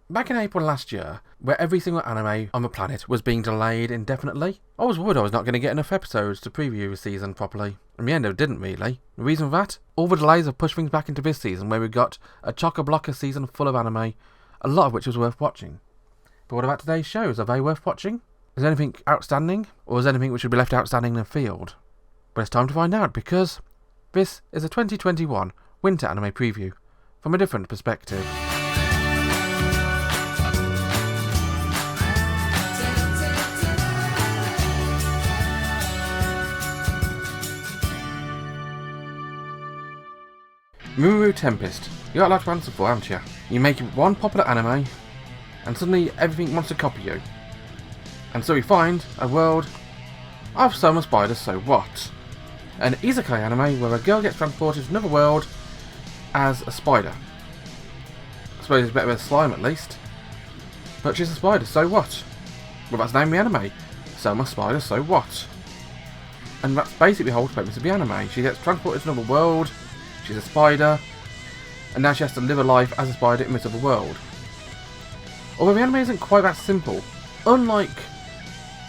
Back in April last year, where every single anime on the planet was being delayed indefinitely, I was worried I was not going to get enough episodes to preview the season properly. In the end, I didn't really. The reason for that? All the delays have pushed things back into this season, where we got a chock-a-block season full of anime, a lot of which was worth watching. But what about today's shows? Are they worth watching? Is there anything outstanding? Or is there anything which should be left outstanding in the field? But it's time to find out, because this is a 2021 winter anime preview from a different perspective. Muru Tempest. You got a lot to answer for, haven't you? You make one popular anime, and suddenly everything wants to copy you. And so we find a world of summer spiders, so what? An isekai anime where a girl gets transported to another world as a spider. I suppose it's better with slime at least. But she's a spider, so what? Well, that's the name of the anime. Summer Spider, so what? And that's basically the whole premise of the anime. She gets transported to another world. She's a spider, and now she has to live a life as a spider in this other world. Although the anime isn't quite that simple. Unlike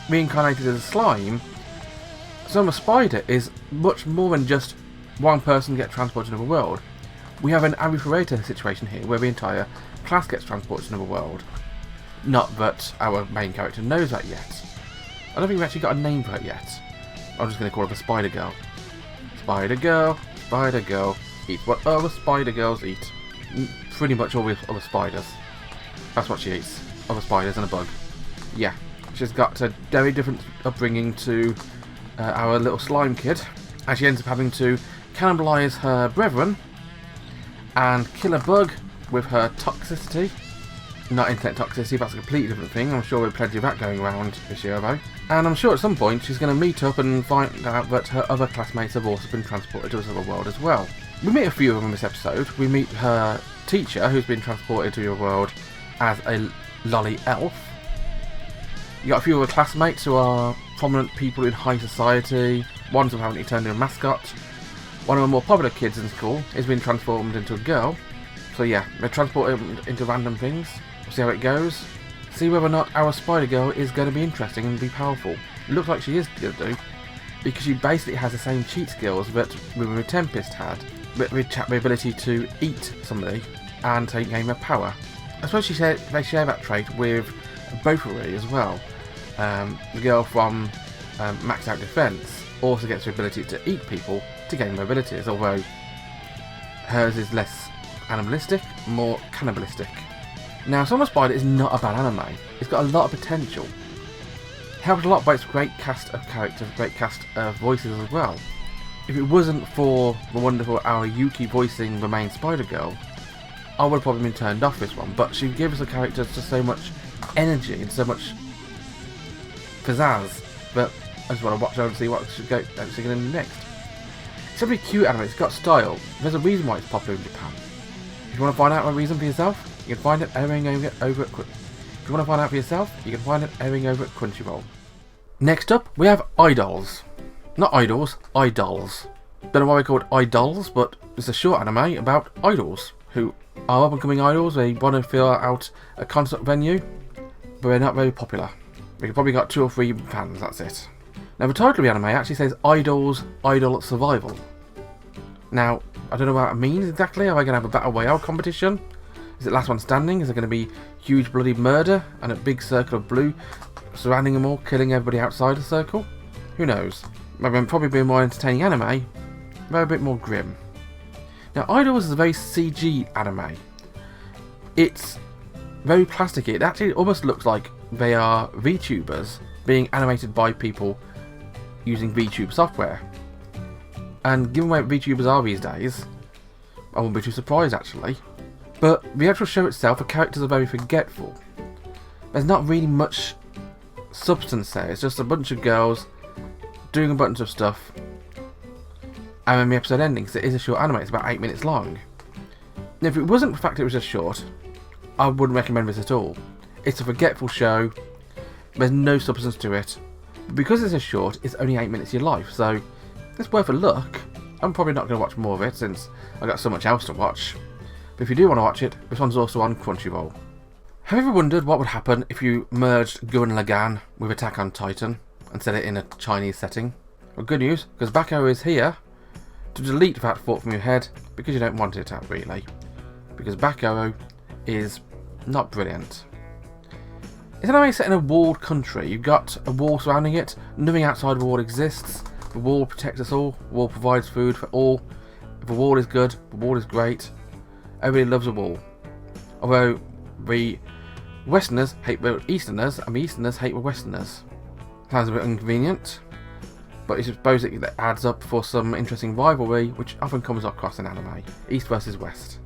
reincarnated as a slime, Summer Spider is much more than just one person gets transported to another world. We have an Arifureta situation here, where the entire class gets transported to another world. Not that our main character knows that yet. I don't think we've actually got a name for it yet. I'm just going to call her the Spider Girl. Spider Girl, Spider Girl. Eat what other spider girls eat. Pretty much all with other spiders. That's what she eats. Other spiders and a bug. Yeah. She's got a very different upbringing to our little slime kid. And she ends up having to cannibalise her brethren and kill a bug with her toxicity. Not internet toxicity, that's a completely different thing. I'm sure there's plenty of that going around this year though. And I'm sure at some point she's going to meet up and find out that her other classmates have also been transported to this other world as well. We meet a few of them in this episode. We meet her teacher, who's been transported to your world as a lolly elf. You got a few other classmates who are prominent people in high society. One of them haven't turned into a mascot. One of the more popular kids in school has been transformed into a girl. So yeah, they're transported into random things. We'll see how it goes. See whether or not our Spider Girl is going to be interesting and be powerful. It looks like she is going to do, because she basically has the same cheat skills that Muru Tempest had. With the ability to eat somebody and take gain their power. I suppose they share that trait with Bofuri as well. The girl from Maxed Out Defense also gets the ability to eat people to gain their abilities, although hers is less animalistic, more cannibalistic. Now, Summer Spider is not a bad anime. It's got a lot of potential. Helped a lot by its great cast of characters, great cast of voices as well. If it wasn't for the wonderful Yuki voicing the main Spider Girl, I would have probably been turned off this one, but she gives the characters just so much energy and so much pizzazz that I just want to watch over and see what she's going to do next. It's a pretty cute anime, it's got style. There's a reason why it's popular in Japan. If you want to find out a reason for yourself, you can find it airing over at If you want to find out for yourself, you can find it airing over at Crunchyroll. Next up, we have Idols. Not idols, idols. Don't know why they're called idols, but it's a short anime about idols who are up-and-coming idols. They want to fill out a concert venue, but they're not very popular. We've probably got 2 or 3 fans, that's it. Now the title of the anime actually says Idols, Idol Survival. Now, I don't know what that means exactly. Are they going to have a Battle Royale competition? Is it last one standing? Is there going to be huge bloody murder and a big circle of blue surrounding them all, killing everybody outside the circle? Who knows? Maybe probably be a more entertaining anime, they're a bit more grim. Now, Idols is a very CG anime. It's very plasticky. It actually almost looks like they are VTubers being animated by people using VTube software. And given where VTubers are these days, I wouldn't be too surprised actually. But the actual show itself, the characters are very forgetful. There's not really much substance there. It's just a bunch of girls doing a bunch of stuff, and then the episode ending, because it is a short anime. It's about 8 minutes long. Now, if it wasn't the fact it was just short, I wouldn't recommend this at all. It's a forgetful show. There's no substance to it. But because it's a short, it's only 8 minutes of your life, so it's worth a look. I'm probably not going to watch more of it since I've got so much else to watch. But if you do want to watch it, this one's also on Crunchyroll. Have you ever wondered what would happen if you merged Gurren Lagann with Attack on Titan and set it in a Chinese setting? Well, good news, because Backo is here to delete that thought from your head because you don't want it to, really. Because Backo is not brilliant. It's an anime set in a walled country. You've got a wall surrounding it. Nothing outside the wall exists. The wall protects us all. The wall provides food for all. If the wall is good, the wall is great. Everybody loves a wall. Although the Westerners hate the Easterners, and the Easterners hate the Westerners. Sounds a bit inconvenient, but I suppose it adds up for some interesting rivalry, which often comes across in anime. East versus West.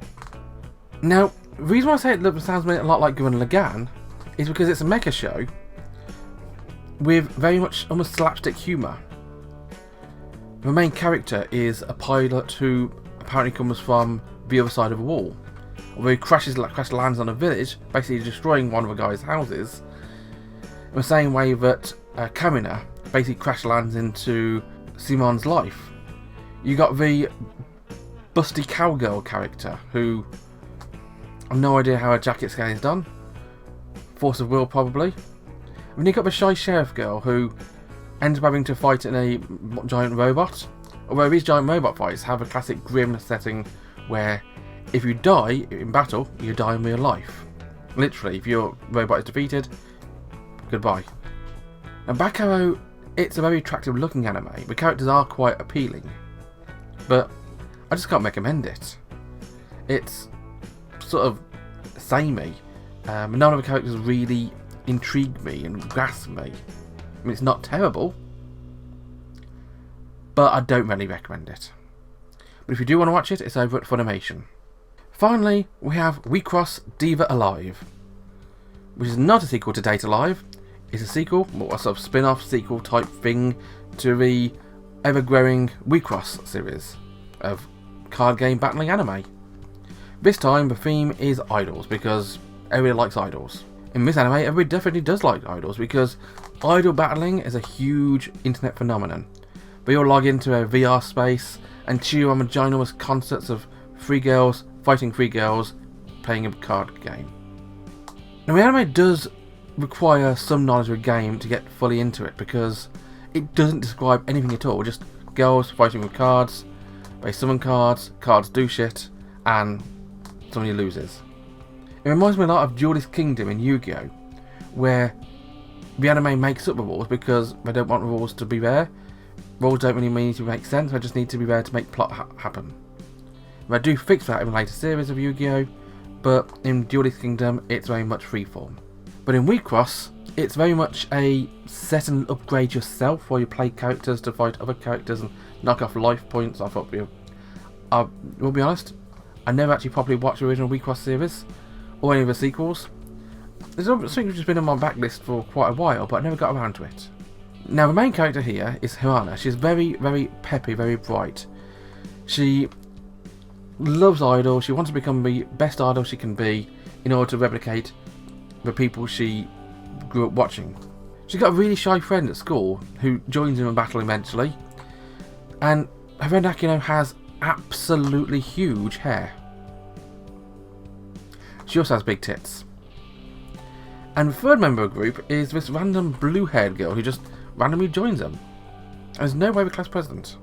Now, the reason why I say it sounds a lot like Gurren Lagann is because it's a mecha show with very much almost slapstick humour. The main character is a pilot who apparently comes from the other side of the wall. Although he crash lands on a village, basically destroying one of the guy's houses. In the same way that Kamina basically crash lands into Simon's life. You got the busty cowgirl character who I've no idea how her jacket scan is done. Force of will, probably. And then you got the shy sheriff girl who ends up having to fight in a giant robot. Although these giant robot fights have a classic grim setting where if you die in battle, you die in real life. Literally, if your robot is defeated, goodbye. Now, Back Arrow, it's a very attractive looking anime. The characters are quite appealing, but I just can't recommend it. It's sort of samey. None of the characters really intrigue me and grasp me. I mean, it's not terrible, but I don't really recommend it. But if you do want to watch it, it's over at Funimation. Finally, we have WIXOSS DIVA Alive, which is not a sequel to Date Alive. It's a sequel, or a sort of spin-off sequel type thing to the ever-growing WIXOSS series of card game battling anime. This time the theme is idols, because everybody likes idols. In this anime, everybody definitely does like idols, because idol battling is a huge internet phenomenon. We all log into a VR space and cheer on the ginormous concerts of three girls fighting three girls playing a card game. Now, the anime does require some knowledge of a game to get fully into it, because it doesn't describe anything at all, just girls fighting with cards. They summon cards, cards do shit, and somebody loses. It reminds me a lot of Duelist Kingdom in Yu-Gi-Oh!, where the anime makes up the rules because they don't want the rules to be there. Rules don't really need to make sense, they just need to be there to make plot happen. They do fix that in later series of Yu-Gi-Oh!, but in Duelist Kingdom it's very much freeform. But in WIXOSS, it's very much a set and upgrade yourself while you play characters to fight other characters and knock off life points off of you. I will be honest, I never actually properly watched the original WIXOSS series, or any of the sequels. There's something which has been on my backlist for quite a while, but I never got around to it. Now, the main character here is Hirana. She's very, very peppy, very bright. She loves idols. She wants to become the best idol she can be in order to replicate the people she grew up watching. She's got a really shy friend at school who joins in a battle eventually, and her friend Akino has absolutely huge hair. She also has big tits. And the third member of the group is this random blue-haired girl who just randomly joins them. And there's no way the class president.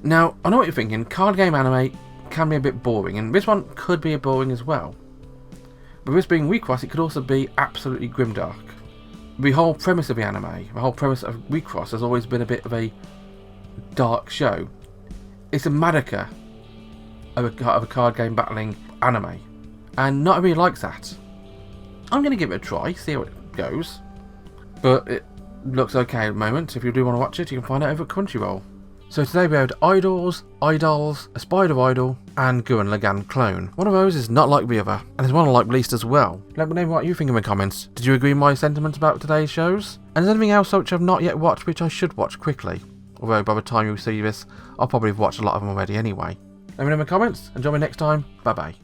Now, I know what you're thinking, card game anime can be a bit boring, and this one could be a boring as well. But this being WIXOSS, it could also be absolutely grimdark. The whole premise of the anime, the whole premise of WIXOSS has always been a bit of a dark show. It's a Madoka of a card game battling anime, and not everybody likes that. I'm going to give it a try, see how it goes, but it looks okay at the moment. If you do want to watch it, you can find it over at Crunchyroll. So today we had Idols, A Spider Idol, and Gurren Lagann Clone. One of those is not like the other, and there's one I like least as well. Let me know what you think in the comments. Did you agree with my sentiments about today's shows? And is there anything else which I've not yet watched which I should watch quickly? Although by the time you see this, I'll probably have watched a lot of them already anyway. Let me know in the comments, and join me next time. Bye bye.